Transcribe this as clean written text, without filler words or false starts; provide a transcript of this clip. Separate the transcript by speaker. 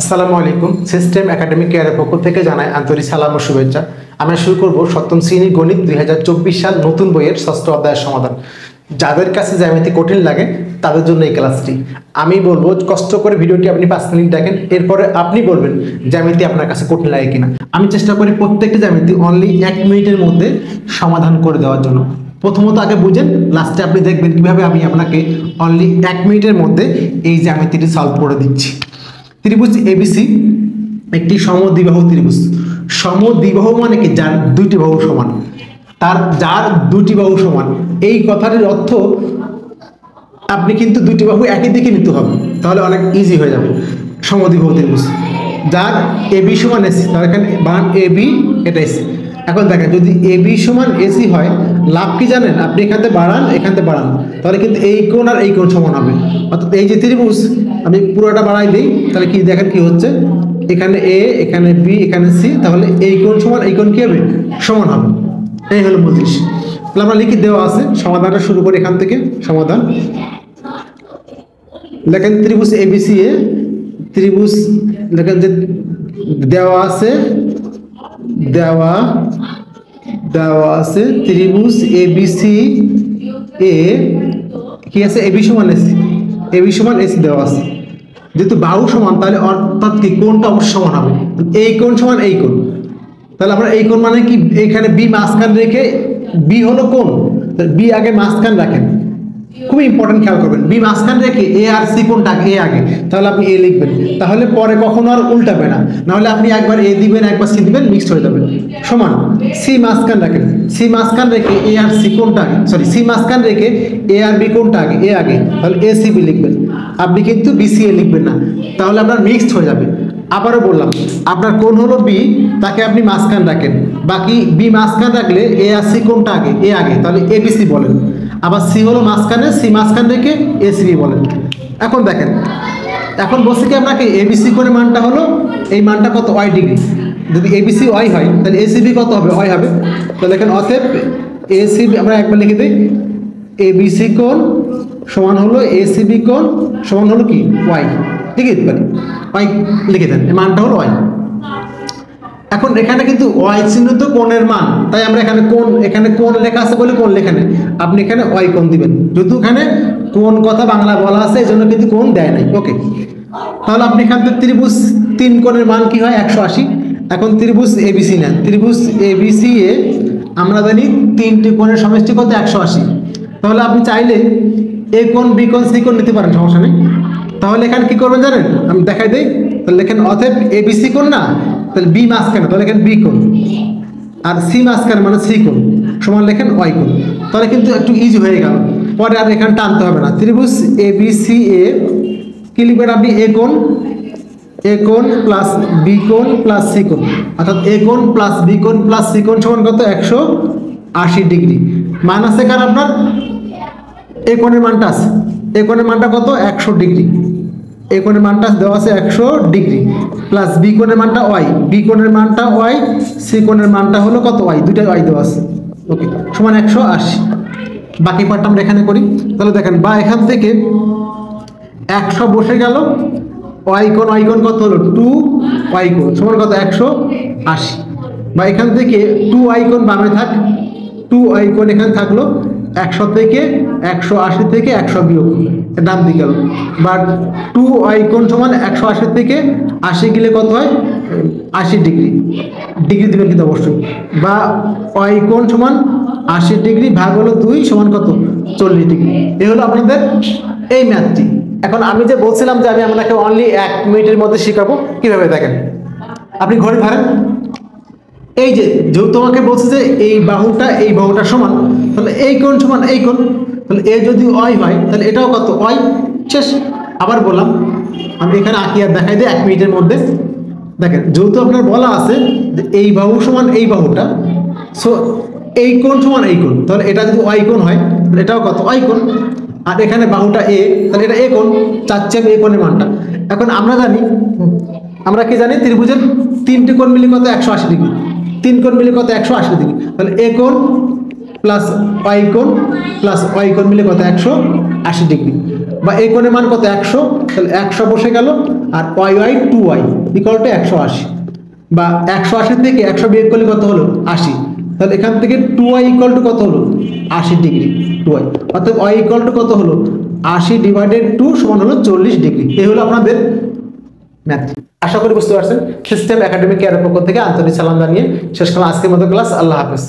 Speaker 1: আসসালামু আলাইকুম। System academic কেয়ারের পক্ষ থেকে জানাই আন্তরিক সালাম ও শুভেচ্ছা। আমরা শুরু করব সপ্তম শ্রেণী গণিত 2024 সাল নতুন বইয়ের ষষ্ঠ অধ্যায়ের সমাধান। যাদের কাছে জ্যামিতি কঠিন লাগে তাদের জন্য এই ক্লাসটি। আমি বলবো কষ্ট করে ভিডিওটি আপনি 5 মিনিট দেখেন, এরপরে আপনি বলবেন জ্যামিতি আপনার কাছে কঠিন লাগে কিনা। আমি চেষ্টা করি প্রত্যেকটি জ্যামিতি অনলি 1 মিনিটের মধ্যে সমাধান করে দেওয়ার জন্য। প্রথমত আগে বুঝেন, লাস্টে আপনি দেখবেন কিভাবে আমি আপনাকে অনলি 1 মিনিটের মধ্যে এই জ্যামিতিটি সলভ করে দিচ্ছি। ত্রিভুজ এবিসি একটি সমদ্বিবাহু ত্রিভুজ। সমদ্বিবাহু মানে কি? যার দুইটি বাহু সমান। যার দুটি বাহু সমান, এই কথাটির অর্থ আপনি কিন্তু দুটি বাহু একই দিকে নিতে হবে, তাহলে অনেক ইজি হয়ে যাবে। সমদ্বিবাহু ত্রিভুজ যার এবি সমান এসি, তাহলে এখানে বান এবি, এটা এসি। এখন দেখেন, যদি এবি সমান এসি হয়, লাভ কি জানেন? আপনি এখানতে বাড়ান, এখানতে বাড়ান, তাহলে কিন্তু এই কোণ আর এই কোণ সমান হবে। অর্থাৎ এই যে ত্রিভুজ, আমি পুরোটা বাড়াই দিই, তাহলে কি দেখেন কি হচ্ছে, এখানে এ, এখানে বি, এখানে সি, তাহলে এই কোণ সমান এই কোণ কি হবে? সমান হবে। এই হলো মূল জিনিস। তাহলে আমরা লিখে দেওয়া আছে, সমাধানটা শুরু করি এখান থেকে। সমাধান দেখেন, ত্রিভুজ এবিসি এ ত্রিভুজ দেখেন যে দেওয়া আছে, দেওয়া আছে ত্রিভুজ এবিসি এ কি আছে? এবি সমান এসি, এবি সমান এসি দেওয়া আছে। যেহেতু বাহু সমান, তাহলে অর্থাৎ কি কোণটা অবশ্যই সমান হবে। এই কোণ সমান এই কোণ, তাহলে আমরা এই কোণ মানে কি, এখানে বি মাঝখান রেখে, বি হলো কোণ, বি আগে মাঝখান রাখেন। খুব ইম্পর্টেন্ট, খেয়াল করবেন। বি মাঝখান রেখে এ আর সি কোণটা এ আগে, তাহলে আপনি এ লিখবেন, তাহলে পরে কখনো আর উল্টাবে না। নাহলে আপনি একবার এ দিবেন, একবার সি দিবেন, মিক্সড হয়ে যাবে। সমান সি মাঝখান রাখেন, সি মাঝখান রেখে এ আর সি কোণটা আগে, সরি সি মাঝখান রেখে এ আর বি কোণটা আগে, এ আগে, তাহলে এ সি বি লিখবেন। আপনি কিন্তু বি সি এ লিখবেন না, তাহলে আপনার মিক্সড হয়ে যাবে। আবারও বললাম, আপনার কোণ হলো বি, তাকে আপনি মাঝখান রাখেন, বাকি বি মাঝখান রাখলে এ আর সি কোণটা আগে, এ আগে, তাহলে এ বি সি বলেন। আবার সি হলো মাঝখানে, সি মাঝখান রেখে এ সি বি বলেন। এখন দেখেন, এখন বলছি কি আপনাকে, এবিসি কোণের মানটা হলো, এই মানটা কত? Y degree. যদি এবিসি ওয়াই হয়, তাহলে এসিবি কত হবে? ওয়াই হবে। তাহলে দেখেন, অতএব এসিবি আমরা একবার লিখে দিই, এবিসি কোণ সমান হলো এসিবি কোণ সমান হলো কি? ওয়াই। লিখে দিতে পারি, ওয়াই লিখে দেন, এই মানটা হলো ওয়াই। এখন এখানে কিন্তু ওয়াই চিহ্নিত কোণের মান, তাই আমরা এখানে কোণ, এখানে কোণ লেখা আছে বলে কোণ লেখা নেই, আপনি এখানে ওয়াই কোণ দিবেন। যেহেতু এখানে কোণ কথা বাংলা বলা আছে, এই জন্য কিন্তু কোণ দেয় নাই। ওকে, তাহলে আপনি এখান থেকে ত্রিভুজ 3 কোণের মান কি হয়? 180। এখন ত্রিভুজ এবিসি নেন, ত্রিভুজ এবিসি এ আমরা জানি 3টি কোণের সমষ্টি কত? 180। তাহলে আপনি চাইলে এ কোণ, বি কোণ, সি কোণ নিতে পারেন, সমস্যা নেই। তাহলে এখানে কি করবেন জানেন? আমি দেখাই দিই। তাহলে লেখেন, অতএব এবিসি কোণ না, তাহলে বি মাঝখানে, তাহলে লেখেন বি কোণ, আর সি মাঝখানে মানে সি কোণ সমান লেখেন ওয়াই কোণ। তাহলে কিন্তু একটু ইজি হয়ে গেল, পরে আর এখানে টানতে হবে না। ত্রিভুজ এবিসি এ কি লিখবেন আপনি? এ কোণ প্লাস বি কোণ প্লাস সি কোণ, অর্থাৎ এ কোণ প্লাস বি কোণ প্লাস সি কোণ সমান কত? 180 ডিগ্রি। মান আছে কার? আপনার এ কোণের মানটা আছে, এ কোণের মানটা কত? 100 ডিগ্রি। এ কোণের মানটা দেওয়া আছে 100 ডিগ্রি, প্লাস বি কোণের মানটা ওয়াই, বি কোণের মানটা ওয়াই, সি কোণের মানটা হলো কত? ওয়াই, দুইটা ওয়াই দেওয়া আছে। ওকে, সমান 180। বাকি পার্টটা আমরা এখানে করি। তাহলে দেখেন, বা এখান থেকে 100 বসে গেল, ওয়াই কোণ কত হলো? 2 ওয়াই কোণ সমান কত? 180। বা এখান থেকে 2 ওয়াই কোণ বামে থাক, 2 ওয়াই কোণ এখানে থাকলো, 100 থেকে 180 থেকে 100 বিয়োগ, ডান দিকে গেল। বা 2 ওয়াই কোণ সমান 180 থেকে 80 গেলে কত হয়? 80 ডিগ্রি। ডিগ্রি দেবেন কিন্তু অবশ্যই। বা ওয়াই কোণ সমান 80 ডিগ্রি ভাগ হলো 2 সমান কত? 40 ডিগ্রি। এই হলো আপনাদের এই ম্যাথটি। এখন আমি যে বলছিলাম যে আমি আপনাকে অনলি 1 মিনিটের মধ্যে শেখাবো, কিভাবে দেখেন। আপনি ঘড়ি ধরেন, এই যে যেহেতু তোমাকে বলছে যে এই বাহুটা সমান, তাহলে এই কোণ সমান এই কোণ, তাহলে এ যদি ওয়াই হয়, তাহলে এটাও কত? ওয়াই। শেষ। আবার বললাম, আমি এখানে আঁকি আর দেখাই দিই 1 মিনিটের মধ্যে। দেখেন, যেহেতু আপনার বলা আছে যে এই বাহু সমান এই বাহুটা, সো এই কোণ সমান এই কোণ, তাহলে এটা যদি ওয়াই কোণ হয়, তাহলে এটাও কত? ওয়াই কোণ। আর এখানে বাহুটা এ, তাহলে এটা এ কোণ, চাচ্ছি আমি এ কোণের মানটা। এখন আমরা কি জানি? ত্রিভুজের 3টি কোণ মিলে কত? 180 ডিগ্রি। 3 কোণ মিলে কত? 180 ডিগ্রি। তাহলে এ কোণ প্লাস ওয়াই কোণ প্লাস ওয়াই কোণ মিলে কত? 180 ডিগ্রি। বা এই কোণের মান কত? 100, তাহলে 100 বসে গেল, আর Y Y 2y equal to 180, বা 180 থেকে 100 বিয়োগ করলে কত হলো 80, তাহলে এখান থেকে 2y ইকুয়াল টু কত হলো 80 ডিগ্রি 2y, অর্থাৎ y ইকুয়াল টু কত হলো 80 ডিভাইডেড 2 সমান হলো 40 ডিগ্রি। এই হলো আপনাদের ম্যাথ। আশা করি বুঝতে পারছেন। সিস্টেম একাডেমি কেয়ারের পক্ষ থেকে আন্তরিক সালাম জানিয়ে শেষ করলাম আজকের মতো ক্লাস। আল্লাহ হাফেজ।